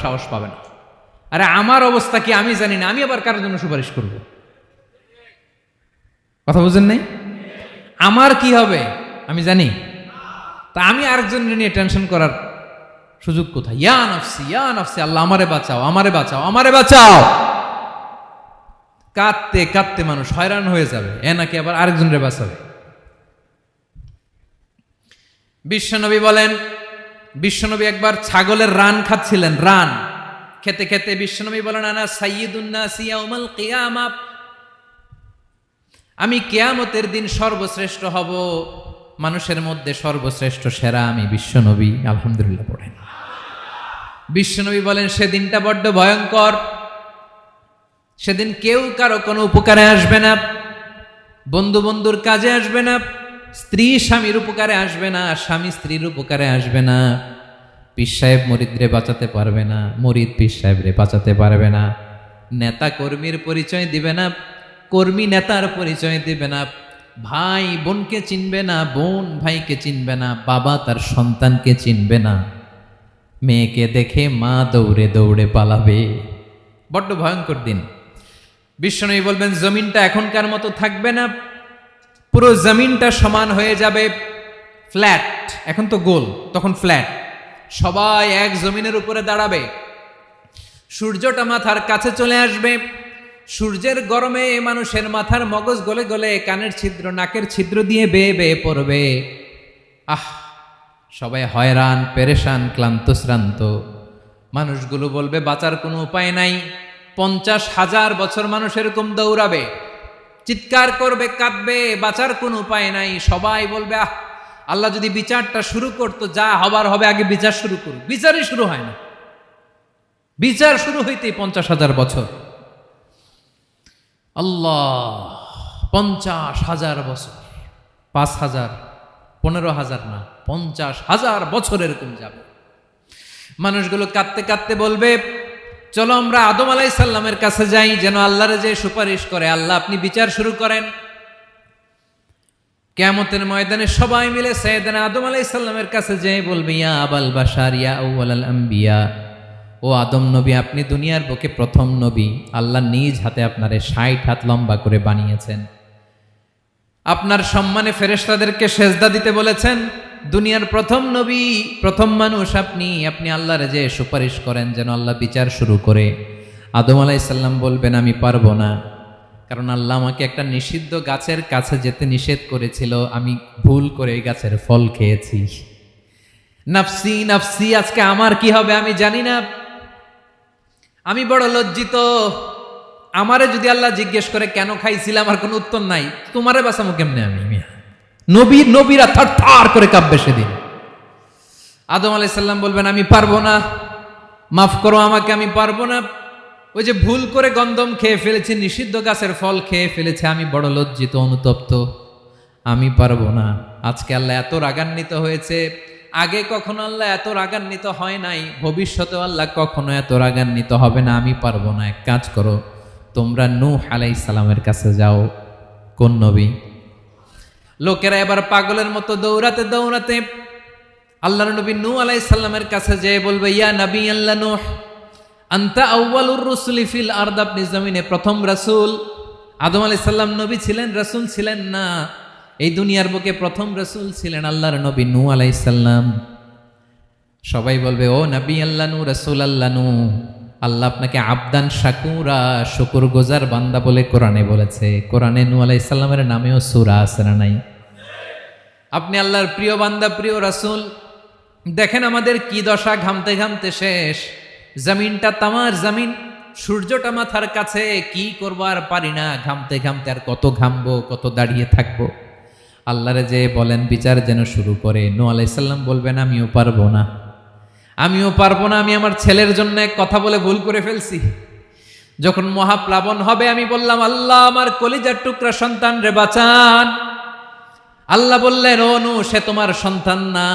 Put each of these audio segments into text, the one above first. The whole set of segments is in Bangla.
সাহস পাবে না। আরে আমার অবস্থা কি আমি জানি না, আমি আবার কারোর জন্য সুপারিশ করব? কথা বুঝেন নাই? আমার কি হবে আমি জানি, তা আমি আরেকজনের নিয়ে টেনশন করার সুযোগ কোথায়? ইয়া নাফসি, আল্লাহ আমারে বাঁচাও, আমারে বাঁচাও, আমারে বাঁচাও। কাঁদতে কাঁদতে মানুষ হয়রান হয়ে যাবে, এ নাকি আবার আরেকজনের বাঁচাবে। বিশ্বনবী বলেন, বিশ্বনবী একবার ছাগলের রান খাচ্ছিলেন, রান খেতে খেতে বিশ্বনবী বলেন, আনা সাইয়্যিদুন নাস ইয়াউমাল কিয়ামা, আমি কিয়ামতের দিন সর্বশ্রেষ্ঠ হব, মানুষের মধ্যে সর্বশ্রেষ্ঠ সেরা আমি বিশ্বনবী। আলহামদুলিল্লাহ পড়েন। বিশ্বনবী বলেন, সেদিনটা বড্ড ভয়ঙ্কর, সেদিন কেউ কারো কোনো উপকারে আসবে না, বন্ধু বন্ধুর কাজে আসবে না, স্ত্রী স্বামীর উপকারে আসবে না, স্বামী স্ত্রীর উপকারে আসবে না, পীর সাহেব মুরিদরে বাঁচাতে পারবে না, মুরিদ পীর সাহেবরে বাঁচাতে পারবে না, নেতা কর্মীর পরিচয় দিবে না, কর্মী নেতার পরিচয় দিবে না, ভাই বোনকে চিনবে না, বোন ভাইকে চিনবে না, বাবা তার সন্তানকে চিনবে না, মেয়েকে দেখে মা দৌড়ে দৌড়ে পালাবে। বড্ড ভয়ঙ্কর দিন। বিশ্বনবী বলবেন, জমিনটা এখনকার মতো থাকবে না, পুরো জমিনটা সমান হয়ে যাবে, ফ্ল্যাট। এখন তো গোল, তখন ফ্ল্যাট। সবাই এক জমিনের উপরে দাঁড়াবে, সূর্যটা মাথার কাছে চলে আসবে, সূর্যের গরমে মানুষের মাথার মগজ গলে গলে কানের ছিদ্র নাকের ছিদ্র দিয়ে বেয়ে বেয়ে পড়বে। সবাই হয়রান, পেরেশান, ক্লান্ত শ্রান্ত। মানুষগুলো বলবে বাঁচার কোনো উপায় নাই। 50,000 বছর মানুষ এরকম দৌড়াবে, চিৎকার করবে, কাঁদবে, বাঁচার কোনো উপায় নাই। সবাই বলবে, আল্লাহ যদি বিচারটা শুরু করতো, যা হবার হবে, আগে বিচার শুরু করুক। বিচারই শুরু হয় না, বিচার শুরু হইতেই 50,000 বছর। আল্লাহ, 50,000 বছর, 5,000, 15,000 না, 50,000 বছর এরকম যাবে। মানুষগুলো কাঁদতে কাঁদতে বলবে, চলো আমরা আদম আলাইহিস সালামের কাছে যাই, যেন আল্লাহরে যে সুপারিশ করে, আল্লাহ আপনি বিচার শুরু করেন। কিয়ামতের ময়দানে সবাই মিলে সাইয়েদনা আদম আলাইহিস সালামের কাছে যেয়ে বলবে, ইয়া আবাল বাশার, ইয়া আউয়ালাল আম্বিয়া, ও আদম নবী, আপনি দুনিয়ার বুকে প্রথম নবী, আল্লাহ নিজ হাতে আপনারে 60 হাত লম্বা করে বানিয়েছেন, আপনার সম্মানে ফেরেশতাদেরকে সেজদা দিতে বলেছেন, দুনিয়ার প্রথম নবী, প্রথম মানুষ আপনি, আপনি আল্লাহরে যে সুপারিশ করেন যেন আল্লাহ বিচার শুরু করে। আদম আলাইহিস সালাম বলবেন, আমি পারবো না, কারণ আল্লাহ আমাকে একটা নিষিদ্ধ গাছের কাছে যেতে নিষেধ করেছিল, আমি ভুল করে এই গাছের ফল খেয়েছি। নাফসি নাফসি, আজকে আমার কি হবে আমি জানি না, আমি বড় লজ্জিত। আমারে যদি আল্লাহ জিজ্ঞেস করে কেন খাইছিলাম, আমার কোনো উত্তর নাই, তোমারে বাঁচামো কেমনে আমি? নবীরা থার থার করে কাঁপবে সেদিন। আদম আলাইহিস সালাম বলবেন, আমি পারবো না, মাফ করো আমাকে, আমি পারবো না, ওই যে ভুল করে গন্ধম খেয়ে ফেলেছি, নিষিদ্ধ গাছের ফল খেয়ে ফেলেছে, আমি বড় লজ্জিত, অনুতপ্ত, আমি পারবো না। আজকে আল্লাহ এত রাগান্বিত হয়েছে, আগে কখনো আল্লাহ এত রাগান্বিত হয় নাই, ভবিষ্যতেও আল্লাহ কখনো এত রাগান্বিত হবে না, আমি পারবো না। এক কাজ করো, তোমরা নূহ আলাইহিস সালামের কাছে যাও। কোন নবী? লোকেরা এবার পাগলের মতো দৌড়াতে দৌড়াতে আল্লাহর নবী নূহ আলাইহিস সালামের কাছে যেয়ে বলবে, ইয়া নবী আল্লাহ নূহ, আনতা আউয়ালুর রুসুলি ফিল আরদ, আপনি জমিনে প্রথম রাসূল। আদম আলাইহিস সালাম নবী ছিলেন, রাসূল ছিলেন না, এই দুনিয়ার বুকে প্রথম রাসূল ছিলেন আল্লাহর নবী নূহ আলাইহিস সালাম। সবাই বলবে, ও নবী আল্লাহ নূহ, রাসূল আল্লাহ নূহ, আল্লাহ আপনাকে আবদান শাকুরা, শুকর গুজার বান্দা বলে কোরআনে বলেছে। কোরআনে নূহ আলাইহিস সালামের নামেও সূরা আছে না নাই? আপনি আল্লাহর প্রিয় বান্দা, প্রিয় রাসূল। দেখেন আমাদের কি দশা, ঘামতে ঘামতে শেষ, জমিনটা তামার জমিন, সূর্যটা মাথার কাছে, কি করবো আর পারি না, ঘামতে ঘামতে আর কত ঘামবো, কত দাঁড়িয়ে থাকবো। আল্লাহরে যে বলেন বিচার যেন শুরু করে। নূহ আলাইহিস সালাম বলবেন, আমিও পারবো না, আমিও পারবো না, আমি আমার ছেলের জন্য এক কথা বলে ভুল করে ফেলছি। যখন মহাপ্লাবন হবে আমি বললাম, আল্লাহ আমার কলিজার টুকরা সন্তান রে বাঁচান। আল্লাহ বললেন, ও নূহ, সে তোমার সন্তান না,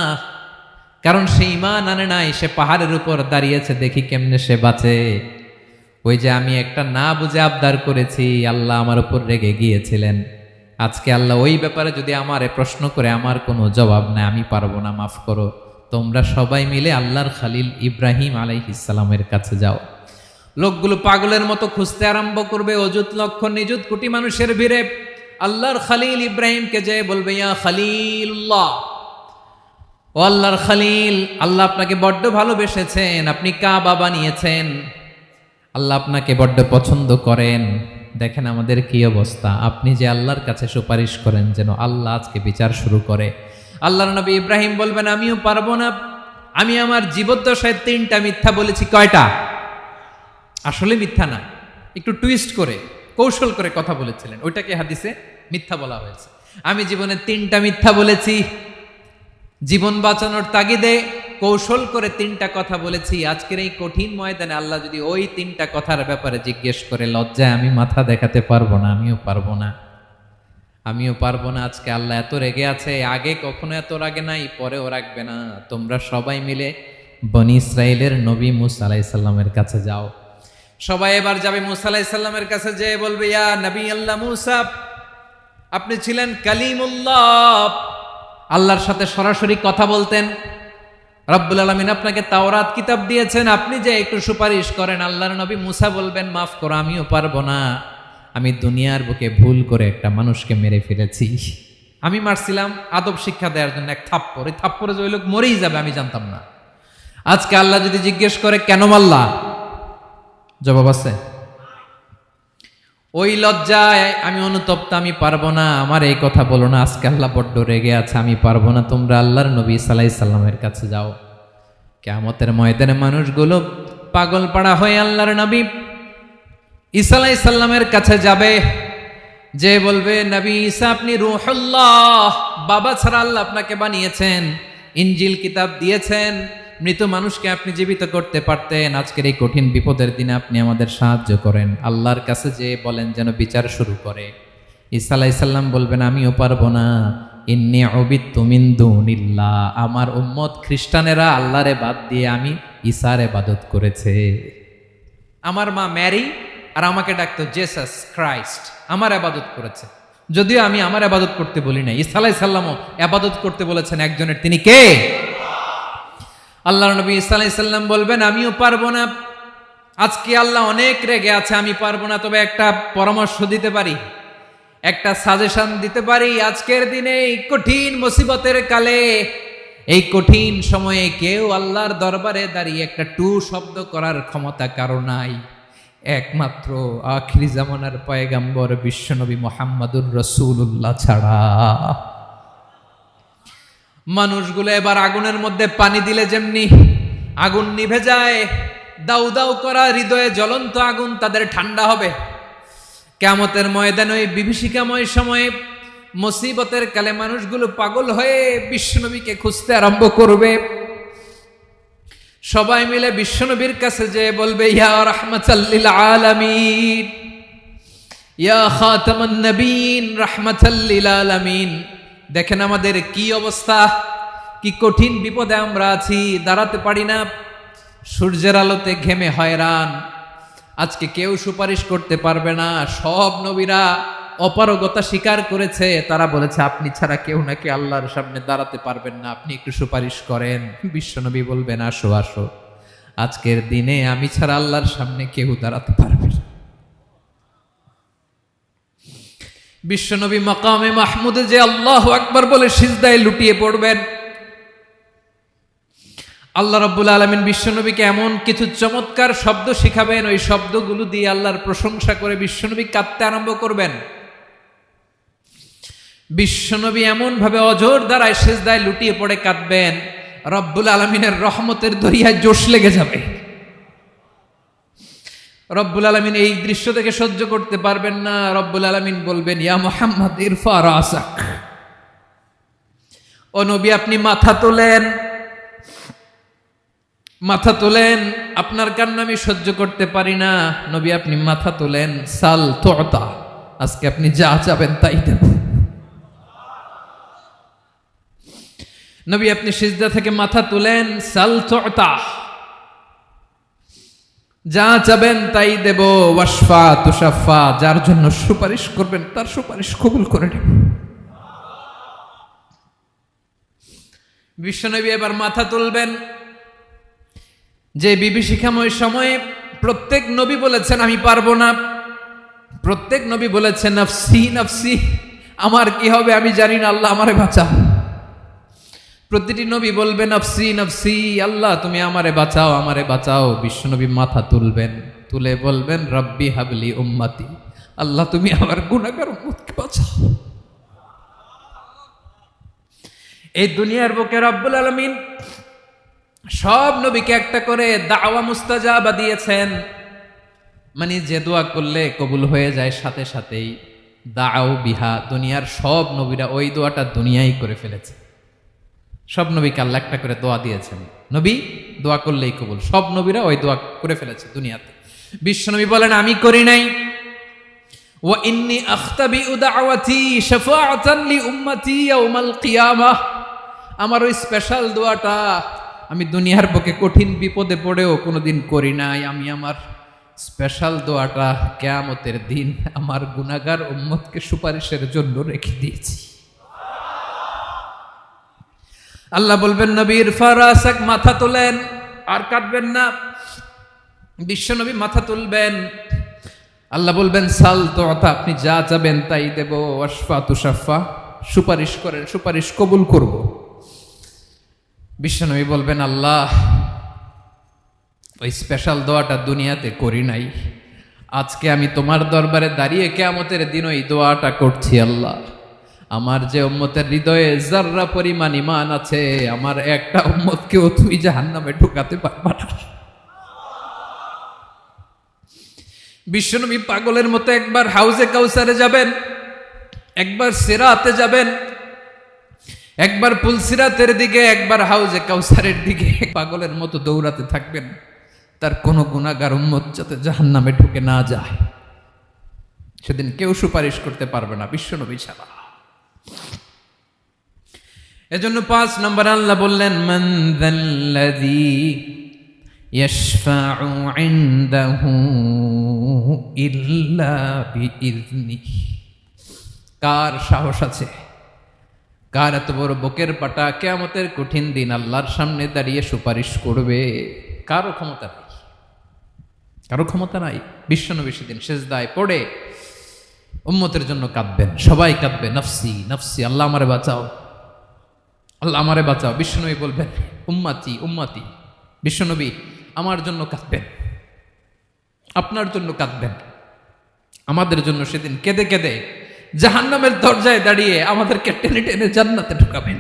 কারণ সে ঈমান আনে নাই, সে পাহাড়ের উপর দাঁড়িয়েছে, দেখি কেমনে সে বাঁচে। ওই যে আমি একটা না বুঝে আবদার করেছি, আল্লাহ আমার উপর রেগে গিয়েছিলেন। আজকে আল্লাহ ওই ব্যাপারে যদি আমারে প্রশ্ন করে, আমার কোনো জবাব নাই, আমি পারবো না, মাফ করো। তোমরা সবাই মিলে আল্লাহর খালিল ইব্রাহিম আলাইহিস সালামের কাছে যাও। লোকগুলো পাগলের মতো খুঁজতে আরম্ভ করবে, অযুত লক্ষ নিযুত কোটি মানুষের ভিড়ে আল্লাহর খালিল ইব্রাহিমকে যেয়ে বলবে, ইয়া খালিলুল্লাহ, ও আল্লাহর খালিল, আল্লাহ আপনাকে বড্ড ভালোবেসেছেন, আপনি কাবা বানিয়েছেন, আল্লাহ আপনাকে বড্ড পছন্দ করেন। দেখেন আমাদের কি অবস্থা, আপনি যে আল্লাহর কাছে সুপারিশ করেন যেন আল্লাহ আজকে বিচার শুরু করে। আল্লাহর নবী ইব্রাহিম বলবেন, আমিও পারবো না, আমি আমার জীবদ্দশায় 3টা মিথ্যা বলেছি। কয়টা? আসলে মিথ্যা না, একটু টুইস্ট করে কৌশল করে কথা বলেছিলেন, ওইটাকে হাদিসে মিথ্যা বলা হয়েছে। আমি জীবনে 3টা মিথ্যা বলেছি, জীবন বাঁচানোর তাগিদে কৌশল করে 3টা কথা বলেছি। আজকের এই কঠিন ময়দানে আল্লাহ যদি ওই 3টা কথার ব্যাপারে জিজ্ঞেস করে, লজ্জায় আমি মাথা দেখাতে পারবো না, আমিও পারবো না, আমিও পারবো না। আজকে আল্লাহ এত রেগে আছে, আগে কখনো এত রাগে নাই, পরেও রাখবে না। তোমরা সবাই মিলে বনি ইসরাইলের নবী মুসা আলাইহিস সালামের কাছে যাও। সবাই এবার যাবে মুসা আলাইহিস সালামের কাছে, যেয়ে বলবে, ইয়া নবী আল্লাহ মুসা, আপনি ছিলেন কালিমুল্লাহ, আল্লাহর সাথে সরাসরি কথা বলতেন, রব্বুল আলামিন আপনাকে তাওরাত কিতাব দিয়েছেন, আপনি যে একটু সুপারিশ করেন। আল্লাহর নবী মুসা বলবেন, মাফ করো, আমিও পারবো না, আমি দুনিয়ার বুকে ভুল করে একটা মানুষকে মেরে ফেলেছি। আমি মারছিলাম আদব শিক্ষা দেওয়ার জন্য এক থাপ্পড়, এই থাপ্পড়ে যে ওই লোক মরেই যাবে আমি জানতাম না। আজকে আল্লাহ যদি জিজ্ঞেস করে কেন মারলা, জবাব আছে? ওই লজ্জায় আমি অনুতপ্ত, আমি পারবো না, আমার এই কথা বলো না, আজকে আল্লাহ বড্ড রেগে আছে, আমি পারবো না, তোমরা আল্লাহর নবী ঈসা আলাইহিস সালামের কাছে যাও। কিয়ামতের ময়দানে মানুষগুলো পাগল পাড়া হয়ে আল্লাহর নবী ঈসা আলাইহিস সালামের কাছে যাবে, যে বলবে, নবী ঈসা আপনি রূহুল্লাহ, বাবা ছাড়া আল্লাহ আপনাকে বানিয়েছেন, ইনজিল কিতাব দিয়েছেন, মৃত মানুষকে আপনি জীবিত করতে পারতেন, আজকের এই কঠিন বিপদের দিনে আপনি আমাদের সাহায্য করেন। আল্লাহর কাছে যে বলেন যেন বিচার শুরু করে। ঈসা আলাইহিস সালাম বলবেন, আমিও পারবো না, ইন্নী উবিদতু মিন দুনিল্লাহ, আমার উম্মত খ্রিস্টানেরা আল্লাহরে বাদ দিয়ে আমি ঈসার ইবাদত করেছে। আমার মা ম্যারি আর আমাকে ডাকতো জেসাস ক্রাইস্ট, আমার ইবাদত করেছে, যদিও আমি আমার ইবাদত করতে বলি না। ঈসা আলাইহিস সালামও ইবাদত করতে বলেছেন একজনের, তিনি কে? আল্লাহর নবী ঈসা আলাইহিস সালাম বলবেন, আমিও পারবো না, আজকে আল্লাহ অনেক রেগে আছে, আমি পারবো না, তবে একটা পরামর্শ দিতে পারি, একটা সাজেশন দিতে পারি। আজকের দিনে এই কঠিন মুসিবতের কালে, এই কঠিন সময়ে কেউ আল্লাহর দরবারে দাঁড়িয়ে একটা টু শব্দ করার ক্ষমতা কারো নাই, একমাত্র আখিরি জামানার পয়গাম্বর বিশ্বনবী মুহাম্মাদুর রাসূলুল্লাহ ছাড়া। মানুষগুলো এবার আগুনের মধ্যে পানি দিলে যেমনি আগুন নিভে যায়, দাউ দাউ করা হৃদয়ে জ্বলন্ত আগুন তাদের ঠান্ডা হবে। কিয়ামতের ময়দানে ওই বিভীষিকাময় সময়ে, মুসিবতের কালে মানুষগুলো পাগল হয়ে বিশ্বনবীকে খুঁজতে আরম্ভ করবে। সবাই মিলে বিশ্বনবীর কাছে যেয়ে বলবে, ইয়া রাহমাতাল লিল আলামিন, ইয়া খাতামান নবীন, রাহমাতাল লিল আলামিন। দেখেন আমাদের কি অবস্থা, কি কঠিন বিপদে আমরা আছি, দাঁড়াতে পারি না, সূর্যের আলোতে ঘেমে হয়রান। আজকে কেউ সুপারিশ করতে পারবে না, সব নবীরা অপারগতা স্বীকার করেছে, তারা বলেছে আপনি ছাড়া কেউ নাকি আল্লাহর সামনে দাঁড়াতে পারবেন না, আপনি একটু সুপারিশ করেন। বিশ্বনবী বলবেন, আসো আসো, আজকের দিনে আমি ছাড়া আল্লাহর সামনে কেউ দাঁড়াতে পারবে না। বিশ্বনবী মাকামে মাহমুদে যে আল্লাহু আকবার বলে সিজদায় লুটিয়ে পড়বেন। আল্লাহ রাব্বুল আলামিন বিশ্বনবীকে এমন কিছু চমৎকার শব্দ শিখাবেন, ওই শব্দগুলো দিয়ে আল্লাহর প্রশংসা করে বিশ্বনবী কাঁদতে আরম্ভ করবেন। বিশ্বনবী এমন ভাবে অজর দ্বারায় সিজদায় লুটিয়ে পড়ে কাঁদবেন, রব্বুল আলামিনের রহমতের দরিয়ায় জোশ লেগে যাবে। রব্বুল আলামিন এই দৃশ্য থেকে সহ্য করতে পারবেন না। রব্বুল আলামিন বলবেন, ইয়া মুহাম্মদ ইরফা রাসাক, ও নবী আপনি মাথা তোলেন, মাথা তোলেন, আপনার কান্না আমি সহ্য করতে পারি না। নবী আপনি মাথা তোলেন, সাল তুতা, আজকে আপনি যা চাবেন তাই দেব। নবী আপনি সিজদা থেকে মাথা তুলেন, সাল তুতা, যা চাবেন তাই দেব। ওয়াশফা তুশাফা, যার জন্য সুপারিশ করবেন তার সুপারিশ কবুল করে নেব। বিশ্বনবী এবার মাথা তুলবেন। যে বিভীষিকাময় সময়ে প্রত্যেক নবী বলেছেন আমি পারবো না, প্রত্যেক নবী বলেছেন নফসি নফসি, আমার কি হবে আমি জানি না, আল্লাহ আমারে বাঁচাও। প্রতিটি নবী বলবে নফসি নফসি, আল্লাহ তুমি আমারে বাঁচাও আমারে বাঁচাও। বিশ্বনবী মাথা তুলবেন, তুলে বলবেন রব্বি হাবলি উম্মতি, আল্লাহ তুমি আমার গুনাহগার উম্মতকে বাঁচাও। এই দুনিয়ার বুকে রব্বুল আলামিন সব নবীকে একটা করে দাওয়া মুস্তাজাবা দিয়েছেন, মানে যে দোয়া করলে কবুল হয়ে যায় সাথে সাথেই। দাও বিহা, দুনিয়ার সব নবীরা ওই দোয়াটা দুনিয়ায় করে ফেলেছে। সব নবীকে আল্লাহ একটা করে দোয়া দিয়েছেন, নবী দোয়া করলেই কবুল। সব নবীরা ওই দোয়া করে ফেলেছে দুনিয়াতে। বিশ্বনবী বলেন আমি করি নাই। ওয়া ইন্নী আখতাবিউ দাওয়াতি শাফাআতান লি উম্মতি ইয়াউমাল কিয়ামাহ, আমার ওই স্পেশাল দোয়াটা আমি দুনিয়ার বুকে কঠিন বিপদে পড়েও কোনোদিন করি নাই। আমি আমার স্পেশাল দোয়াটা কিয়ামতের দিন আমার গুনাহগার উম্মতকে সুপারিশের জন্য রেখে দিয়েছি। আল্লাহ বলবেন নবীর ফারাসাক, মাথা তোলেন, আর কাটবেন না। বিশ্বনবী মাথা তুলবেন, আল্লাহ বলবেন সাল তোতা, আপনি যা চাবেন তাই দেব। ওয়াশফা তুশাফা, সুপারিশ করেন, সুপারিশ কবুল করব। বিশ্বনবী বলবেন আল্লাহ ওই স্পেশাল দোয়াটা দুনিয়াতে করি নাই, আজকে আমি তোমার দরবারে দাঁড়িয়ে কিয়ামতের দিন ওই দোয়াটা করছি। আল্লাহ আমার যে উম্মতের হৃদয়ে যাররা পরিমাণ ঈমান আছে, আমার একটা উম্মতকেও তুই জাহান্নামে ঢুকাতে পারবা না। বিশ্বনবী পাগলের মতো একবার হাউজে কাউসারে যাবেন, একবার সিরাতে যাবেন, একবার পুলসিরাতের দিকে, একবার হাউজে কাউসারের দিকে পাগলের মতো দৌড়াতে থাকবেন, তার কোনো গুনাহগার উম্মত যাতে জাহান্নামে ঢুকে না যায়। সেদিন কেউ সুপারিশ করতে পারবে না বিশ্বনবী ছাড়া। এজন্য 5 নম্বর আল্লাহ বললেন মান যাল্লাযী ইয়াশফাউ ইনদাহু ইল্লা বিইযনিহি, কার সাহস আছে, কার এত বড় বুকের পাটা কিয়ামতের কঠিন দিন আল্লাহর সামনে দাঁড়িয়ে সুপারিশ করবে? কারো ক্ষমতা নাই, কারো ক্ষমতা নাই। বিশ্বনবী সেদিন সিজদায় পড়ে উম্মতের জন্য কাঁদবেন, সবাই কাঁদবে নফসি নফসি, আল্লাহ আমারে বাঁচাও আল্লাহ আমারে বাঁচাও। বিশ্বনবী বলবেন উম্মতি উম্মতি, বিশ্বনবী আমার জন্য কাঁদবেন, আপনার জন্য কাঁদবেন, আমাদের জন্য সেদিন কেঁদে কেঁদে জাহান্নামের দরজায় দাঁড়িয়ে আমাদেরকে টেনে টেনে জান্নাতে ঢুকাবেন।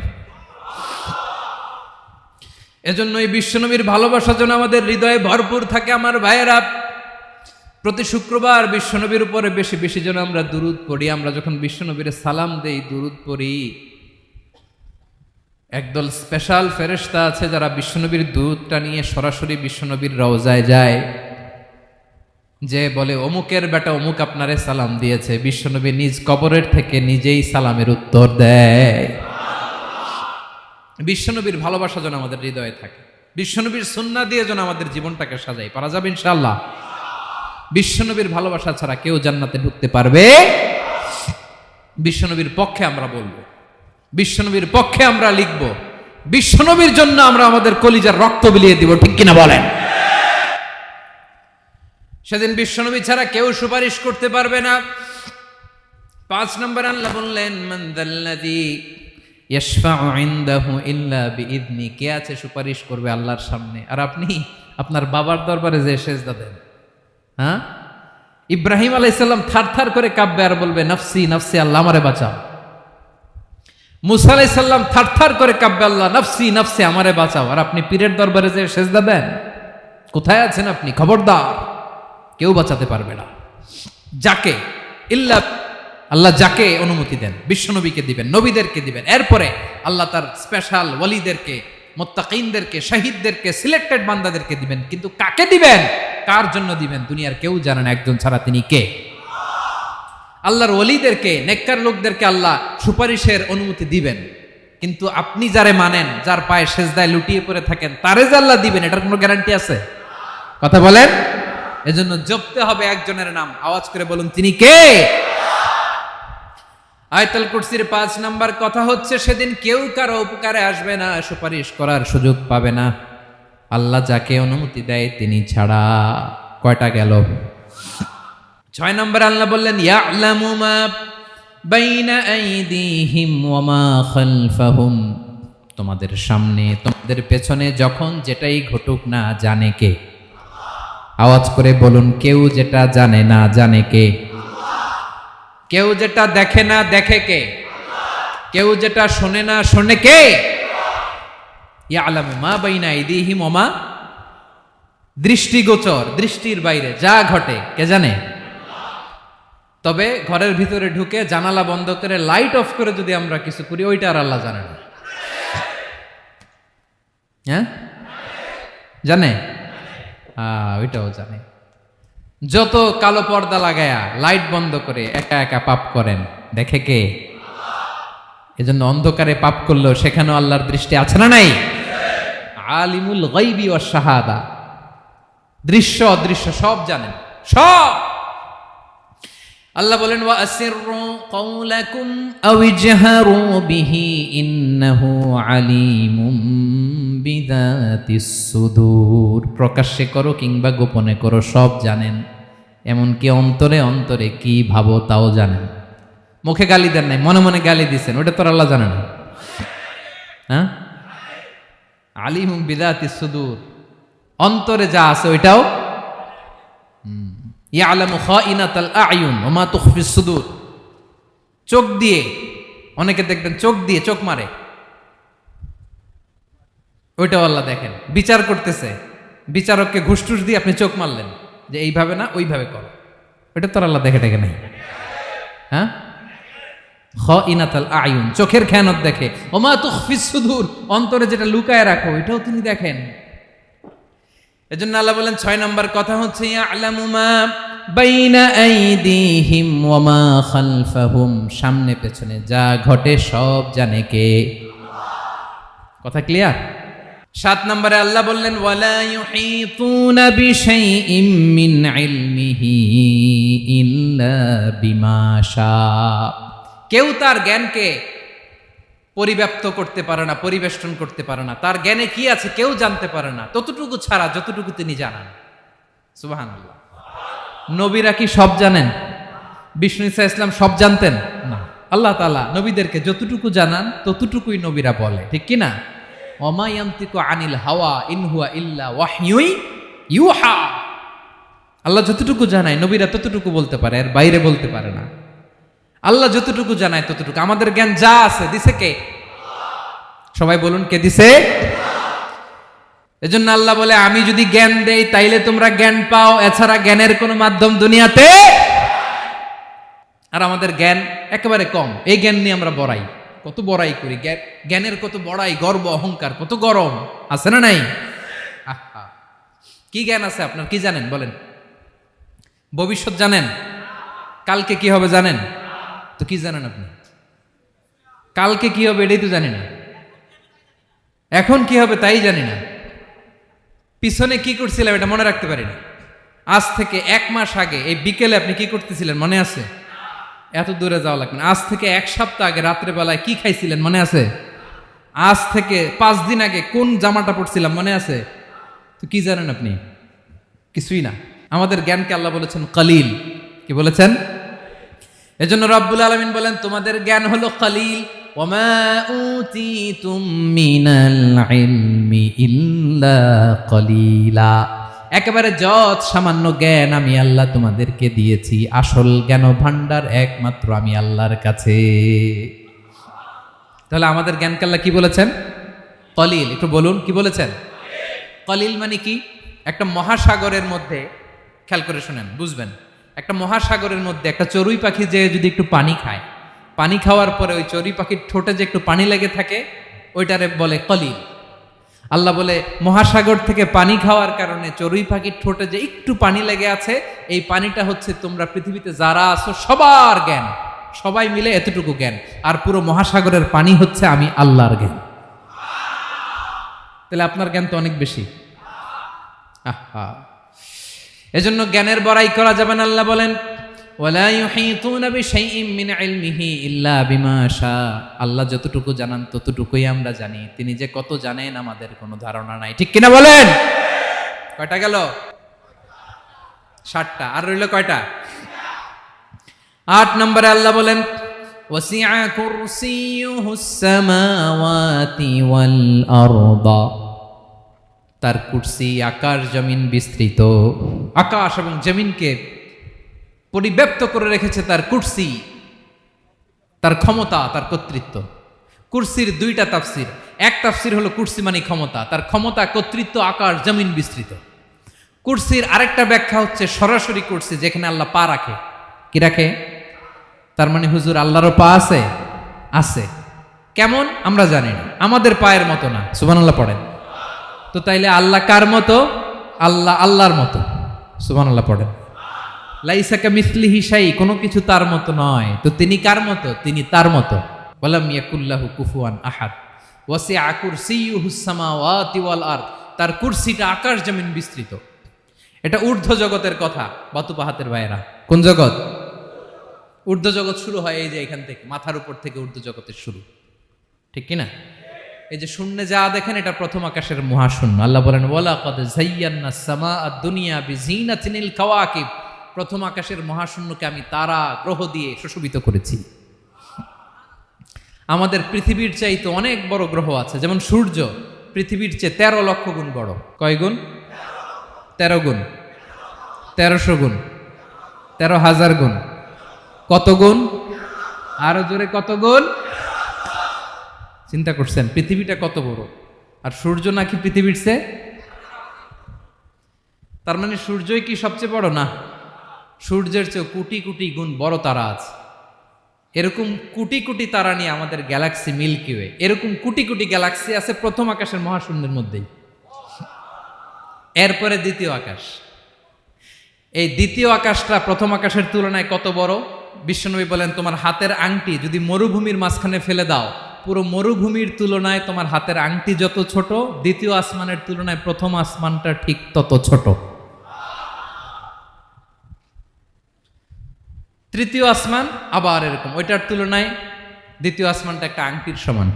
এজন্য এই বিশ্বনবীর ভালোবাসা যেন আমাদের হৃদয়ে ভরপুর থাকে। আমার ভাইয়েরা, প্রতি শুক্রবার বিশ্বনবীর উপরে বেশি বেশি যেন আমরা দুরূদ পড়ি। আমরা যখন বিশ্বনবীর সালাম দেই, দুরূদ পড়ি, একদল স্পেশাল ফেরেশতা আছে যারা বিশ্বনবীর দুধটা নিয়ে সরাসরি বিশ্বনবীর রওজায় যায়, যে বলে অমুকের বেটা অমুক আপনারে সালাম দিয়েছে। বিশ্বনবী নিজ কবরের থেকে নিজেই সালামের উত্তর দেয়। বিশ্বনবীর ভালোবাসা যেন আমাদের হৃদয়ে থাকে, বিশ্বনবীর সুন্নাহ দিয়ে যেন আমাদের জীবনটাকে সাজাই। পারা যাবে ইনশাআল্লাহ। বিশ্বনবীর ভালোবাসা ছাড়া কেউ জান্নাতে ঢুকতে পারবে? বিশ্বনবীর পক্ষে আমরা বলবো, বিশ্বনবীর পক্ষে আমরা লিখব, বিশ্বনবীর জন্য আমরা আমাদের কলিজার রক্ত বিলিয়ে দিব, ঠিক কিনা বলেন? সেদিন বিশ্বনবী ছাড়া কেউ সুপারিশ করতে পারবে না। 5 নম্বর আল্লাহ বললেন মান যাল্লাযী ইয়াশফাউ ইনদাহু ইল্লা বিইযনি, কে আছে সুপারিশ করবে আল্লাহর সামনে? আর আপনি আপনার বাবার দরবারে যে সেজদা দেন, হ্যাঁ, ইব্রাহিম আলাইহিস সালাম থারথার করে কাঁপবে আর বলবে নফসি নফসি, আল্লাহ আমারে বাঁচাও। মুসা আলাইহিস সালাম থারথার করে কাঁপবে, আল্লাহ নফসি নফসি, আমারে বাঁচাও। আর আপনি পীরের দরবারে যে সেজদা দেন, কোথায় আছেন আপনি? খবরদার, কেউ বাঁচাতে পারবে না। যাকে ইল্লা, আল্লাহ যাকে অনুমতি দেন বিশ্বনবীকে দিবেন, নবীদেরকে দিবেন। এরপরে আল্লাহ তার স্পেশাল ওয়ালিদেরকে, মুত্তাকিনদেরকে, শহীদদেরকে, সিলেক্টেড বান্দাদেরকে দিবেন। কিন্তু কাকে দিবেন, কার জন্য দিবেন, দুনিয়ার কেউ জানে না। একজন ছাড়া, তিনি কে? আল্লাহর ওয়ালিদেরকে, নেককার লোকদেরকে আল্লাহ সুপারিশের অনুমতি দিবেন। কিন্তু আপনি যারে মানেন, যার পায়ে সেজদায় লুটিয়ে পড়ে থাকেন, তারে যে আল্লাহ দিবেন, এটার কোনো গ্যারান্টি আছে? কথা বলেন। এজন্য জপতে হবে একজনের নাম, আওয়াজ করে বলুন তিনি কে? আয়াতুল কুরসির 5 নাম্বার কথা হচ্ছে সেদিন কেউ কারো উপকারে আসবে না, সুপারিশ করার সুযোগ পাবে না, আল্লাহ যাকে অনুমতি দেয় তিনি ছাড়া। কয়টা গেল? 6 নম্বরে আল্লাহ বললেন ইয়ালামু মা বাইনা আইদিহিম ওয়া মা খালফাহুম, তোমাদের সামনে তোমাদের পেছনে যখন যেটাই ঘটুক না জানে কে? আওয়াজ করে বলুন, কেউ যেটা জানে না জানে কে? কেউ যেটা দেখে না দেখে কে? কেউ যেটা শোনে না শোনে কে? ইয়ালামু মা বাইনা আইদিহিম ওয়া মা, দৃষ্টিগোচর, দৃষ্টির বাইরে যা ঘটে কে জানে? তবে ঘরের ভিতরে ঢুকে জানালা বন্ধ করে লাইট অফ করে যদি আমরা কিছু করি ওইটা আর আল্লাহ জানে না। হ্যাঁ জানে, ওইটাও জানে। যত কালো পর্দা লাগায়া লাইট বন্ধ করে একা একা পাপ করেন দেখে কে? এজন্য অন্ধকারে পাপ করলেও সেখানেও আল্লাহর দৃষ্টি আছে না নাই? আলিমুল গায়বি ওয়াশ শাহাদা, দৃশ্য অদৃশ্য সব জানেন, সব। আল্লাহ বলেন ওয়া আসিররু কাওলাকুম আও ইজহারু বিহি ইন্নাহু আলিমুম বিযাতিস সুদূর, প্রকাশ্যে করো কিংবা গোপনে করো সব জানেন, এমনকি অন্তরে অন্তরে কি ভাবো তাও জানেন। মুখে গালি দেন নাই, মনে মনে গালি দিছেন, ওটা তো আল্লাহ জানে না? হ্যাঁ, আলিমুম বিযাতিস সুদূর, অন্তরে যা আছে ওইটাও। ইয়ালামু খাইনাতাল আয়ুন ওয়া মা তুখফিস সুদূর, চোখ দিয়ে, অনেকে দেখবেন চোখ দিয়ে চোখ মারে, ওইটাও আল্লাহ দেখেন। বিচার করতেছে, বিচারককে ঘুষ টুস দিয়ে আপনি চোখ মারলেন যে এইভাবে না ওইভাবে করো, ওইটা তো আল্লাহ দেখে দেখে নাই? হ্যাঁ, খাইনাতাল আয়ুন, চোখের খেয়ানত দেখে। ওয়া মা তুখফিস সুদূর, অন্তরে যেটা লুকায় রাখো এটাও তিনি দেখেন। এজন্য আল্লাহ বলেন 6 নম্বর কথা হচ্ছে ইয়ালামু মা বাইনা আইদিহিম ওয়া মা খালফাহুম, সামনে পেছনে যা ঘটে সব জানে কে? কথা ক্লিয়ার? 7 নম্বরে আল্লাহ বললেন ওয়ালা ইউহিতুনা বিশাইইম মিন ইলমিহি ইল্লা বিমা শা, কেউ তার জ্ঞানকে পরিব্যাপ্ত করতে পারে না, পরিবেষ্টন করতে পারে না, তার জ্ঞানে কি আছে কেউ জানতে পারে না ততটুকু ছাড়া যতটুকু তিনি জানান। সুবহানাল্লাহ। নবীরা কি সব জানেন? বিষ্ণু ঈসা ইসলাম সব জানতেন না। আল্লাহ তাআলা নবীদেরকে যতটুকু জানান ততটুকুই নবীরা বলে, ঠিক কি না? ওয়া মা ইয়ানতিকু আনিল হাওয়া ইন হুয়া ইল্লা ওয়াহয়ুন ইউহা, আল্লাহ যতটুকু জানায় নবীরা ততটুকু বলতে পারে, এর বাইরে বলতে পারে না। আল্লাহ যতটুকু জানায় ততটুকু। আমাদের জ্ঞান যা আছে দিছে কে? সবাই বলুন, কে দিছে? এজন্য আল্লাহ বলে আমি যদি জ্ঞান দেই তাইলে তোমরা জ্ঞান পাও, এছাড়া জ্ঞানের কোনো মাধ্যম দুনিয়াতে। আর আমাদের জ্ঞান একেবারে কম, এই জ্ঞান নিয়ে আমরা বড়াই, কত বড়াই করি, জ্ঞানের কত বড়াই, গর্ব অহংকার, কত গরম আছে না নাই? আহা, কি জ্ঞান আছে আপনার? কি জানেন বলেন? ভবিষ্যৎ জানেন? কালকে কি হবে জানেন? তো কি জানেন আপনি? কালকে কি হবে এটাই তো জানি না, এখন কি হবে তাই জানি না, পিছনে কি করছিলাম এটা মনে রাখতে পারি না। আজ থেকে 1 মাস আগে এই বিকেলে আপনি কি করতেছিলেন মনে আছে? এত দূরে যাওয়া লাগবে না। আজ থেকে 1 সপ্তাহ আগে রাত্রে বেলায় কি খাইছিলেন মনে আছে? আজ থেকে 5 দিন আগে কোন জামাটা পরছিলাম মনে আছে? তো কি জানেন আপনি? কিছুই না। আমাদের জ্ঞানকে আল্লাহ বলেছেন কলিল। কি বলেছেন? এজন্য রব্বুল আলামিন বলেন তোমাদের জ্ঞান হলো কলিল। ওয়ামা উতিতুম মিনাল ইলমি ইল্লা কলিলা, একেবারে যত সামান্য জ্ঞান আমি আল্লাহ তোমাদেরকে দিয়েছি, আসল জ্ঞান ভান্ডার একমাত্র আমি আল্লাহর কাছে। তাহলে আমাদের জ্ঞানকে আল্লাহ কি বলেছেন? কলিল। একটু বলুন কি বলেছেন? কলিল মানে কি? একটা মহাসাগরের মধ্যে, খেয়াল করে শুনেন বুঝবেন, একটা মহাসাগরের মধ্যে একটা চড়ুই পাখি যে যদি একটু পানি খায়, পানি খাওয়ার পরে ওই চড়ুই পাখির ঠোঁটে যে একটু পানি লেগে থাকে ওইটারে বলে কলিল। আল্লাহ বলে মহাসাগর থেকে পানি খাওয়ার কারণে চড়ুই পাখির ঠোঁটে যে একটু পানি লেগে আছে, এই পানিটা হচ্ছে তোমরা পৃথিবীতে যারা আছো সবার জ্ঞান, সবাই মিলে এতটুকু জ্ঞান, আর পুরো মহাসাগরের পানি হচ্ছে আমি আল্লাহর জ্ঞান। তাহলে আপনার জ্ঞান তো অনেক বেশি। আহা, এজন্য জ্ঞানের বড়াই করা যাবে না। আল্লাহ বলেন ওয়ালা ইউহিতুনা বিশাইইম মিন ইলমিহি ইল্লা বিমা শা। আল্লাহ যতটুকু জানান ততটুকুই আমরা জানি, তিনি যে কত জানেন আমাদের কোনো ধারণা নাই। ঠিক কিনা বলেন? কয়টা গেল? 7টা। আর রইল কয়টা? 8 নম্বরে আল্লাহ বলেন ওয়াসিআ কুরসিয়ুহুস সামাওয়াতি ওয়াল আরদা। তার কুরসি আকাশ জমিন বিস্তৃত। আকাশ এবং জমিনকে পরিব্যাপ্ত করে রেখেছে তার কুরসি, তার ক্ষমতা, তার কর্তৃত্ব। কুরসির 2টা তাফসির। এক তাফসির হলো কুরসি মানে ক্ষমতা, তার ক্ষমতা, কর্তৃত্ব, আকাশ জমিন বিস্তৃত। কুরসির আরেকটা ব্যাখ্যা হচ্ছে সরাসরি কুরসি, যেখানে আল্লাহ পা রাখে। কি রাখে? তার মানে হুজুর আল্লাহরও পা আছে? আছে। কেমন আমরা জানি না, আমাদের পায়ের মতো না। সুবহানাল্লাহ পড়েন তো। তাইলে আল্লাহ কার মতো? আল্লাহ আল্লাহর মতো। সুবহানাল্লাহ পড়েন। লাইসা কামিসলিহি শাই, কোনো কিছু তার মতো নয়। তো তিনি কার মতো? তিনি তার মতো। ওয়ালাম ইয়াকুল্লাহু কুফুয়ান আহাদ। ওয়াসিআ কুরসিয়ুহুস সামাওয়াতি ওয়াল আরদ। তার কুরসিটা আকাশ জমিন বিস্তৃত। এটা ঊর্ধ্ব জগতের কথা বাতুপাহাতের ভাইয়েরা। কোন জগৎ? ঊর্ধ্ব জগৎ শুরু হয় এই যে এখান থেকে, মাথার উপর থেকে ঊর্ধ্ব জগতের শুরু। ঠিক কিনা? এই যে শূন্যে যা দেখেন এটা প্রথম আকাশের মহাশূন্য। আল্লাহ বলেন ওয়ালাকাদ যায়্যানাস সামাআদ দুনিয়া বিজিনাতিনিল কাওয়াকিব। প্রথম আকাশের মহাশূন্যকে আমি তারা গ্রহ দিয়ে সুশোভিত করেছি। আমাদের পৃথিবীর চাইতে অনেক বড় গ্রহ আছে, যেমন সূর্য পৃথিবীর চেয়ে 13 লক্ষ গুণ বড়। কয় গুণ? 13 গুণ। 1300 গুণ। 13,000 গুণ। কত গুণ? আরো জোরে কত গুণ? চিন্তা করছেন পৃথিবীটা কত বড়, আর সূর্য নাকি পৃথিবীর চেয়ে? তার মানে সূর্যই কি সবচেয়ে বড়? না, সূর্যের চেয়ে কোটি কোটি গুণ বড় তারা আছে। এরকম কোটি কোটি তারা নিয়ে আমাদের গ্যালাক্সি মিল্কি ওয়ে। এরকম কোটি কোটি গ্যালাক্সি আছে প্রথম আকাশের মহাশূন্যের মধ্যেই। এরপরে দ্বিতীয় আকাশ। এই দ্বিতীয় আকাশটা প্রথম আকাশের তুলনায় কত বড়? বিশ্বনবী বলেন তোমার হাতের আংটি যদি মরুভূমির মাঝখানে ফেলে দাও, পুরো মরুভূমির তুলনায় তোমার হাতের আংটি যত ছোট, দ্বিতীয় আসমানের তুলনায় প্রথম আসমানটা ঠিক তত ছোট। তৃতীয় আসমান আবার এরকম, ওইটার তুলনায় দ্বিতীয় আসমানটা একটা আংটির সমান।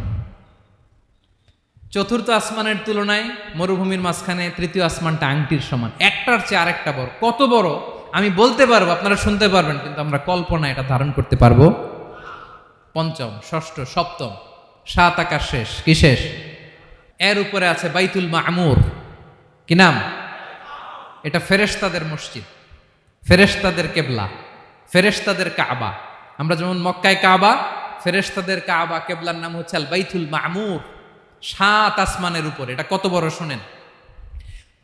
চতুর্থ আসমানের তুলনায় মরুভূমির মাঝখানে তৃতীয় আসমানটা আংটির সমান। একটার চেয়ে আরেকটা বড়। কত বড় আমি বলতে পারবো, আপনারা শুনতে পারবেন, কিন্তু আমরা কল্পনা এটা ধারণ করতে পারবো? পঞ্চম, ষষ্ঠ, সপ্তম, 7 আকাশ শেষ। কি শেষ? এর উপরে আছে বাইতুল মামুর। কি নাম? এটা ফেরেশতাদের মসজিদ, ফেরেশতাদের কেবলা, ফেরেশতাদের কাবা। আমরা যেমন মক্কায় কাবা, ফেরেশতাদের কাবা কেবলার নাম হচ্ছে আল বাইতুল মামুর। 7 আসমানের উপরে। এটা কত বড় শোনেন।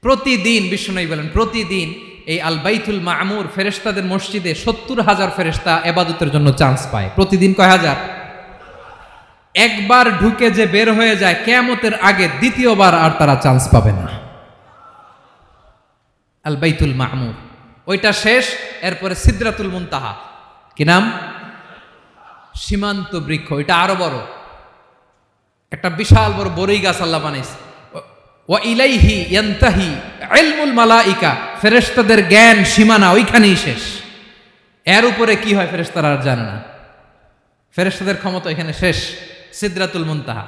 প্রতিদিন বিশ্বনবী বলেন প্রতিদিন এই আল বাইতুল মামুর ফেরেশতাদের মসজিদে 70,000 ফেরেশতা ইবাদতের জন্য চান্স পায়। প্রতিদিন কয় হাজার? একবার ঢুকে যে বের হয়ে যায় কিয়ামতের আগে দ্বিতীয়বার আর তারা চান্স পাবে না। আল বাইতুল মামুর ওইটা শেষ। এরপরে সিদরাতুল মুনতাহা। কি নাম? সীমান্ত বৃক্ষ। এটা আরো বড়, একটা বিশাল বড় বড়ই গাছ আল্লাহ বানাইছে। ওয়া ইলাইহি ইয়ানতাহি ইলমুল মালাইকা। ফেরেশতাদের জ্ঞান সীমানা ওইখানেই শেষ। এর উপরে কি হয় ফেরেশতারা আর জানে না। ফেরেশতাদের ক্ষমতা এখানে শেষ। সিদরাতুল মুনতাহা।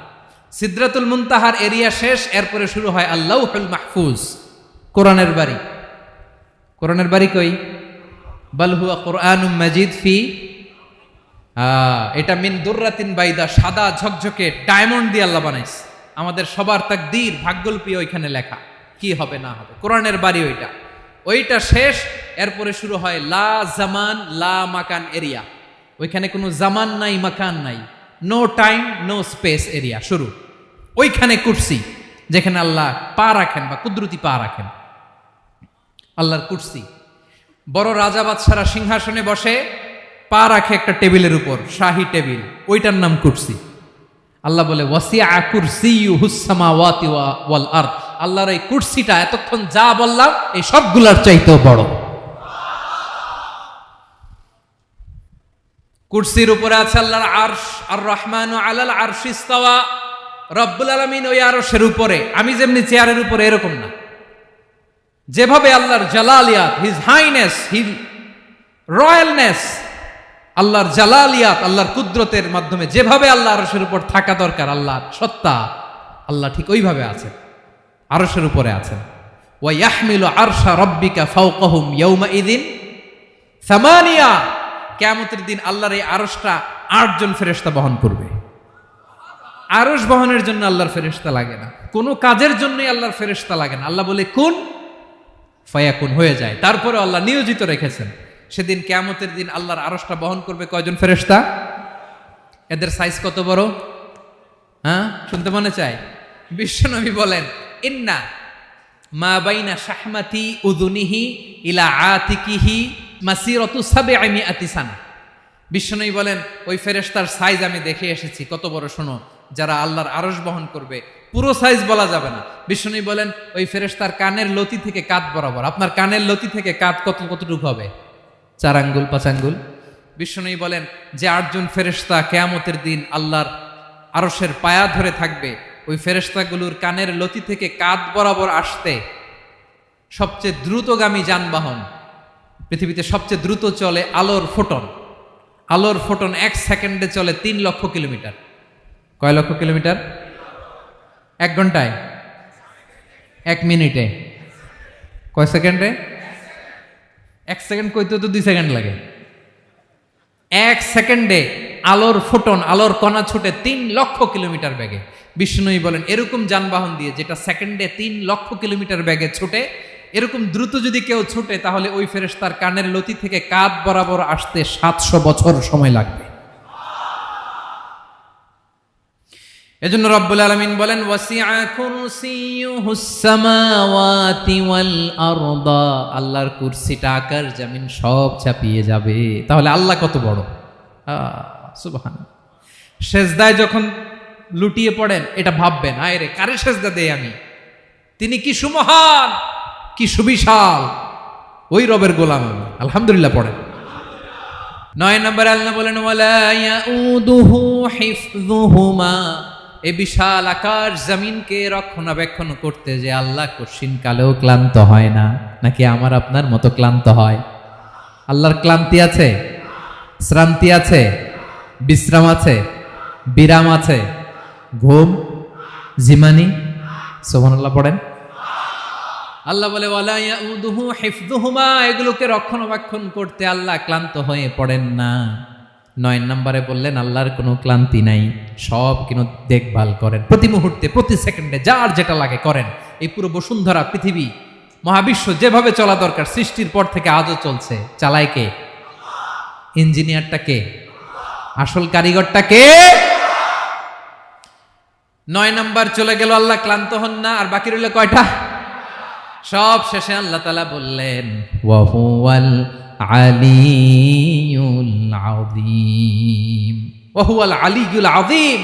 সিদরাতুল মুনতাহার এরিয়া শেষ। এরপরে শুরু হয় আল্লাহুল মাহফুজ, কোরআনের বাড়ি। কোরআনের বাড়ি কই? বাল হুয়া কুরআনুম মাজিদ ফি, এটা মিন দুররাতিন বাইদা, সাদা ঝকঝকে ডায়মন্ড দিয়ে আল্লাহ বানাইছে। আমাদের সবার তাকদীর ভাগ্যলিপি ওইখানে লেখা, কি হবে না হবে। কোরআনের বাড়ি ওইটা। ওইটা শেষ। এরপরে শুরু হয় লা জামান লা মাকান এরিয়া। ওইখানে কোনো জামান নাই, মাকান নাই, no time no space area শুরু। ওইখানে কুরসি, যেখানে আল্লাহ পা রাখেন বা কুদরতি পা রাখেন। আল্লাহর কুরসি। বড় রাজা বাদশারা সিংহাসনে বসে পা রাখে একটা টেবিলের উপর, শাহী টেবিল, ওইটার নাম কুরসি। আল্লাহ বলে ওয়াসিআ কুরসিয়ুহুস সামাওয়াতি ওয়াল আরদ। আল্লাহর এই কুরসিটা এতক্ষণ যা বললাম এই সবগুলার চাইতেও বড়। কুরসির উপরে আছে আল্লাহর আরশ। আর রহমানু আলাল আরশি ইস্তাওয়া। রব্বুল আলামিন ওই আরশের উপরে। আমি যেমনি চেয়ারের উপরে এরকম না। যেভাবে আল্লাহর জালালিয়াত, হিজ হাইনেস, হিজ রয়্যালনেস, আল্লাহর জালালিয়াত, আল্লাহর কুদরতের মাধ্যমে যেভাবে আল্লাহ আরশের উপর থাকা দরকার, আল্লাহর সত্তা, আল্লাহ ঠিক ওইভাবে আছেন, আরশের উপরে আছেন। ওয়া ইয়াহমিলু আরশা রাব্বিকা ফাওকাহুম ইয়াওমাইযিন সামানিয়া, কিয়ামতের দিন আল্লাহর এই আরশটা 8 জন ফেরেশতা বহন করবে। আরশ বহনের জন্য আল্লাহর ফেরেশতা লাগে না, কোনো কাজের জন্যই আল্লাহর ফেরেশতা লাগে না। আল্লাহ বলে কুন ফায়াকুন, হয়ে যায়। তারপরে আল্লাহ নিয়োজিত রেখেছেন। সেদিন কিয়ামতের দিন আল্লাহর আরশটা বহন করবে কয়জন ফেরেশতা? এদের সাইজ কত বড়? হ্যাঁ, শুনতে মনে চায়? বিশ্বনবী বলেন, ইন্না মা বাইনা শাহমাতি উযুনিহি ইলা আতিকিহি মাসিরাতু 700 সানা। বিশ্বনবী বলেন, ওই ফেরেশতার সাইজ আমি দেখে এসেছি। কত বড় শোনো, যারা আল্লাহর আরশ বহন করবে, পুরো সাইজ বলা যাবে না। বিশ্বনবী বলেন, ওই ফেরেশতার কানের লতি থেকে কাঁধ বরাবর। আপনার কানের লতি থেকে কাঁধ কতটুকু হবে? 4 আঙ্গুল 5 আঙ্গুল। বিশ্বনবী বলেন যে 8 জন ফেরেশতা কিয়ামতের দিন আল্লাহর আরশের পায়া ধরে থাকবে, ওই ফেরেশতাগুলোর কানের লতি থেকে কাঁধ বরাবর আসতে সবচেয়ে দ্রুতগামী যানবাহন, পৃথিবীতে সবচেয়ে দ্রুত চলে আলোর ফোটন। আলোর ফোটন 1 সেকেন্ডে চলে 3 লক্ষ কিলোমিটার। কয় লক্ষ কিলোমিটার? 1 ঘন্টায়? 1 মিনিটে? কয় সেকেন্ডে? 1 সেকেন্ড কইতে তো 2 সেকেন্ড লাগে। 1 সেকেন্ডে আলোর ফোটন, আলোর কণা ছুটে 3 লক্ষ কিলোমিটার বেগে। বিষ্ণুই বলেন, এরকম যানবাহন দিয়ে যেটা সেকেন্ডে 3 লক্ষ কিলোমিটার বেগে ছুটে, এরকম দ্রুত যদি কেউ ছুটে, তাহলে ওই ফেরেশতার কানের লতি থেকে কাঁধ বরাবর আসতে 700 বছর সময় লাগবে। এজন্য রব্বুল আলামিন বলেন, ওয়াসিআ কুরসিয়ুহুস সামাওয়াতি ওয়াল আরদা, আল্লাহর কুরসিটা আকাশ জমিন সব চাপিয়ে যাবে। তাহলে আল্লাহ কত বড়! সুবহানাল্লাহ। সেজদায় যখন লুটিয়ে পড়েন, এটা ভাববেন, আয় রে, কারে সেজদা দেই আমি? তিনি কি সুমহান, কি সুবিশাল, ওই রবের গোলাম আমি। আলহামদুলিল্লাহ পড়েন। 9 নম্বরে আল্লাহ বলেন, ওয়ালা ইয়াউদুহু হিফযুহুমা, এই বিশাল আকাশ জমিনকে রক্ষণাবেক্ষণ করতে যে আল্লাহ কঠিন কালেও ক্লান্ত হয় না। নাকি আমার আপনার মতো ক্লান্ত হয়? আল্লাহর ক্লান্তি আছে? শ্রান্তি আছে? বিশ্রাম আছে? বিরাম আছে? ঘুম, জিমানি? সুবহানাল্লাহ পড়েন। আল্লাহ বলে, ওয়ালা ইয়াউদুহু হিফযুহুমা, এগুলোকে রক্ষণাবেক্ষণ করতে আল্লাহ ক্লান্ত হয়ে পড়েন না। 9 নম্বরে বললেন, আল্লাহর কোনো ক্লান্তি নাই, সব কিন্তু দেখভাল করেন, প্রতি মুহূর্তে প্রতি সেকেন্ডে যার যেটা লাগে করেন। এই পুরো বসুন্ধরা, পৃথিবী, মহাবিশ্ব যেভাবে চলা দরকার সৃষ্টির পর থেকে আজও চলছে। চালায় কে? ইঞ্জিনিয়ারটা কে? আসল কারিগরটা কে? 9 নম্বর চলে গেল, আল্লাহ ক্লান্ত হন না। আর বাকি রইল কয়টা? সব শেষে আল্লাহ তাআলা বললেন, ওয়া হুয়াল আলিয়ুল আযীম, ওয়া হুয়াল আলিয়ুল আযীম,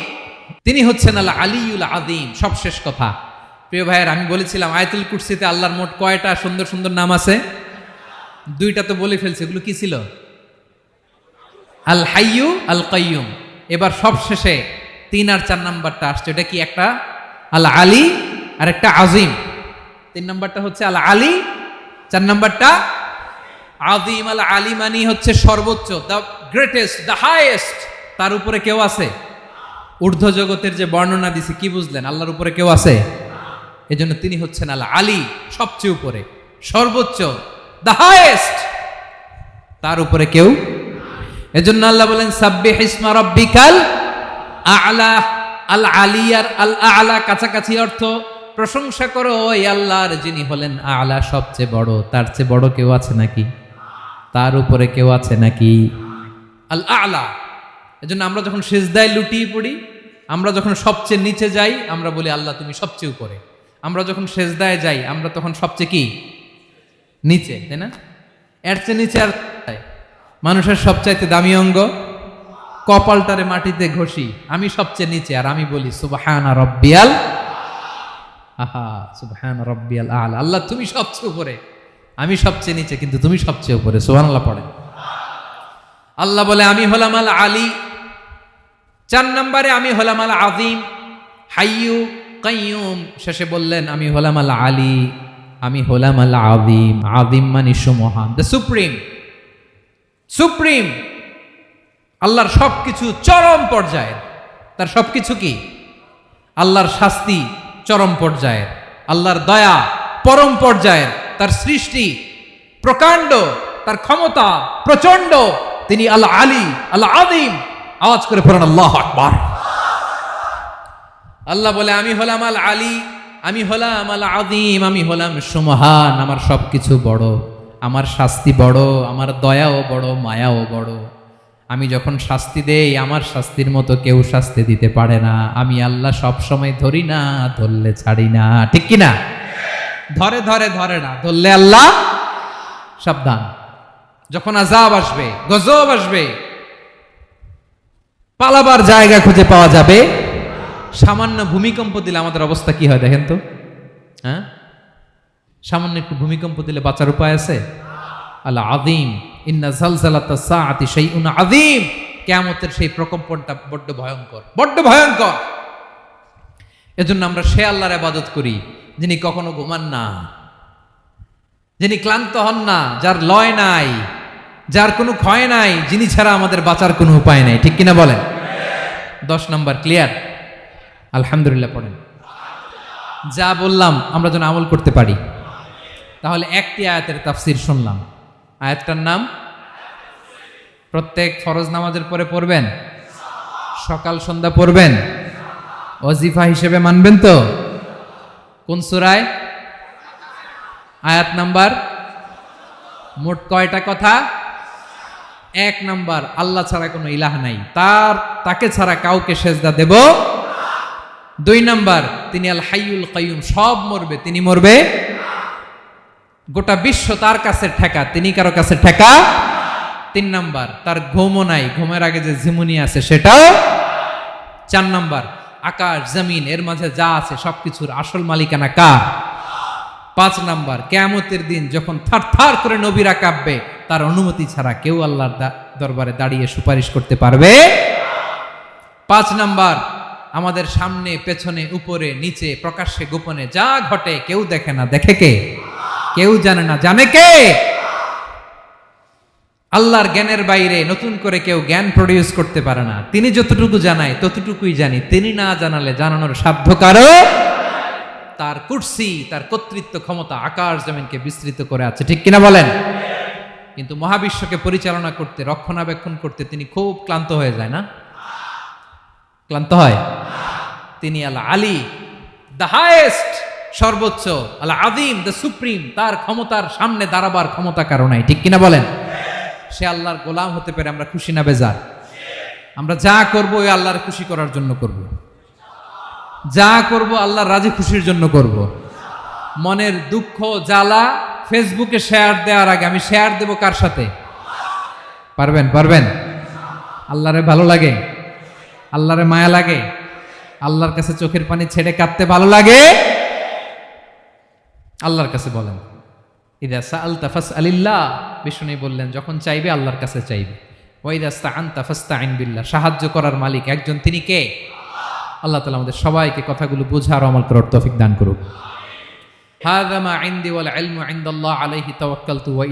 তিনি হচ্ছেন আল আলিয়ুল আযীম। সব শেষ কথা। প্রিয় ভাইয়ের, আমি বলেছিলাম আয়াতুল কুরসিতে আল্লাহর মোট কয়টা সুন্দর সুন্দর নাম আছে? 2টা তো বলে ফেলছে। এগুলো কি ছিল? আল হাইয়ু, আল কাইয়ুম। এবার সব শেষে 3 আর 4 নাম্বারটা আসছে। এটা কি? একটা আল আলী আর একটা আযীম। 3 নাম্বারটা হচ্ছে আল আলী, 4 নাম্বারটা আযীম। আল আলী মানে হচ্ছে সর্বোচ্চ, দ্য গ্রেটেস্ট, দ্য হাইয়েস্ট। তার উপরে কেউ আছে? ঊর্ধ্ব জগতের যে বর্ণনা দিছি, কি বুঝলেন? আল্লাহর উপরে কেউ আছে? এজন্য তিনি হচ্ছেন আল আলী, সবচেয়ে উপরে, সর্বোচ্চ, দ্য হাইয়েস্ট। তার উপরে কেউ। এজন্য আল্লাহ বলেন, সাব্বিহ ইসমা রাব্বিকাল আ'লা। আল আলিয়ার আল আ'লা কাছাকাছি অর্থ, প্রশংসা করো ওই আল্লাহর যিনি হলেন আ'লা, সবচেয়ে বড়। তার চেয়ে বড় কেউ আছে নাকি? তার উপরে কেউ আছে নাকি? আল আ'লা। এজন্য আমরা যখন সিজদায় লুটিয়ে পড়ি, আমরা যখন সবচেয়ে নিচে যাই, আমরা বলি আল্লাহ তুমি সবচেয়ে উপরে। আমরা যখন সিজদায় যাই, আমরা তখন সবচেয়ে কি? নিচে, তাই না? এর চেয়ে নিচে আর মানুষের সবচাইতে দামি অঙ্গ, কপালটারে মাটিতে ঘষি, আমি সবচেয়ে নিচে, আর আমি বলি সুবহানা রাব্বিয়াল, আহা সুবহানা রাব্বিয়াল আ'লা। আল্লাহ তুমি সবচেয়ে উপরে, আমি সবচেয়ে নিচে, কিন্তু তুমি সবচেয়ে উপরে। সুবহানাল্লাহ পড়ে। আল্লাহ বলে, আমি হলাম আল আলী। 4 নম্বরে আমি হলাম আল আযীম, হাইয়ু কাইয়ুম। শেষে বললেন, আমি হলাম আল আলী, আমি হলাম আল আযীম। আযীম মানে সুমহান, দ্য সুপ্রিম। সুপ্রিম, আল্লাহর সবকিছু চরম পর্যায়ের। তার সবকিছু কি? আল্লাহর শাস্তি চরম পর্যায়ের, আল্লাহর দয়া পরম পর্যায়ের, তার সৃষ্টি প্রকাণ্ড, তার ক্ষমতা প্রচন্ড। তিনি আল আলী আল আযীম। আওয়াজ করে পড়েন আল্লাহু আকবার। আল্লাহ বলে, আমি হলাম আল আলী, আমি হলাম আল আযীম, আমি হলাম সুমহান, আমার সবকিছু বড়, আমার শাস্তি বড়, আমার দয়াও বড়, মায়াও বড়। আমি যখন শাস্তি দেই, আমার শাস্তির মতো কেউ শাস্তি দিতে পারে না। আমি আল্লাহ সব সময় ধরি না, ধরলে ছাড়ি না। ঠিক কি না? ধরে ধরে ধরে না, ধরলে আল্লাহ সাবধান। যখন আযাব আসবে, গজব আসবে, পালাবার জায়গা খুঁজে পাওয়া যাবে। সামান্য ভূমিকম্প দিলে আমাদের অবস্থা কি হয় দেখেন তো? হ্যাঁ, সামান্য একটু ভূমিকম্প দিলে বাঁচার উপায় আছে? আল আযীম, ইন্না যালজালাতাস সাআতি শাইউন আযীম। কিয়ামতের সেই প্রকম্পনটা বড্ড ভয়ঙ্কর, বড্ড ভয়ঙ্কর। এজন্য আমরা সে আল্লাহর ইবাদত করি যিনি কখনো ঘুমান না, যিনি ক্লান্ত হন না, যার লয় নাই, যার কোনো ক্ষয় নাই, যিনি ছাড়া আমাদের বাঁচার কোনো উপায় নাই। ঠিক কিনা বলেন? 10 নম্বর ক্লিয়ার? আলহামদুলিল্লাহ পড়েন। যা বললাম আমরা যেন আমল করতে পারি। তাহলে একটি আয়াতের তাফসীর শুনলাম। আয়াতটার নাম প্রত্যেক ফরজ নামাজের পরে পড়বেন, সকাল সন্ধ্যা পড়বেন, ওয়াজিফা হিসেবে মানবেন তো? কোন সূরায়? আয়াত নাম্বার? মোট কয়টা কথা? 1 নাম্বার, আল্লাহ ছাড়া কোনো ইলাহ নাই, তাকে ছাড়া কাউকে সেজদা দেব। 2 নাম্বার, তিনি আল হাইয়ুল কাইয়ুম, সব মরবে, তিনি মরবে। গোটা বিশ্ব তার কাছে ঠেকা, তিনি কারো কাছে ঠেকা। 3 নাম্বার, তার ঘুমও নাই, ঘুমের আগে যে ঝিমুনি আছে সেটাও। 4 নাম্বার, আকাশ জমিন এর মাঝে যা আছে সবকিছুর আসল মালিকানা কার? 5 নাম্বার, কিয়ামতের দিন যখন থারথার করে নবীরা কাঁপবে, তার অনুমতি ছাড়া কেউ আল্লাহর দরবারে দাঁড়িয়ে সুপারিশ করতে পারবে। 5 নাম্বার, আমাদের সামনে পেছনে উপরে নিচে প্রকাশ্যে গোপনে যা ঘটে কেউ দেখে না, দেখে কে? কেউ জানে না, জানে কে? আল্লাহর জ্ঞানের বাইরে নতুন করে কেউ জ্ঞান প্রডিউস করতে পারে না। তিনি যতটুকু জানায় ততটুকুই জানি, তিনি না জানালে জানানোর সাধ্য কারো। তার কুরসি, তার কর্তৃত্ব ক্ষমতা আকাশ জমিনকে বিস্তৃত করে আছে। ঠিক কিনা বলেন? কিন্তু মহাবিশ্বকে পরিচালনা করতে, রক্ষণাবেক্ষণ করতে তিনি খুব ক্লান্ত হয়ে যায় না? ক্লান্ত হয়? তিনি আল আলী, দ্য হাইয়েস্ট, সর্বোচ্চ, আল আযীম, দ্য সুপ্রিম। তার ক্ষমতার সামনে দাঁড়াবার ক্ষমতা কারো নাই। ঠিক কিনা বলেন? সে আল্লাহর গোলাম হতে পেরে আমরা খুশি না বেজার? আমরা যা করব ওই আল্লাহর খুশি করার জন্য করব, যা করব আল্লাহর রাজি খুশির জন্য করব। মনের দুঃখ জ্বালা ফেসবুকে শেয়ার দেওয়ার আগে আমি শেয়ার দেব কার সাথে? পারবেন? পারবেন? আল্লাহরে ভালো লাগে, আল্লাহরে মায়া লাগে, আল্লাহর কাছে চোখের পানি ছেড়ে কাঁদতে ভালো লাগে। আল্লাহর কাছে বলেন, ইদা সাআলতা ফাসআলিল্লাহ। বিষ্ণু বললেন, যখন চাইবে আল্লাহর কাছে চাইবে। ওয়া ইদা ইসতাআনতা ফাসতাইন বিল্লাহ। সাহায্য করার মালিক একজন, তিনি কে? আল্লাহ তাআলা আমাদের সবাইকে কথাগুলো বোঝার আমল করার তৌফিক দান করুক। হাযা মা ইনদি ওয়াল ইলমু ইনদাল্লাহ আলাইহি তাওয়াক্কালতু ওয়া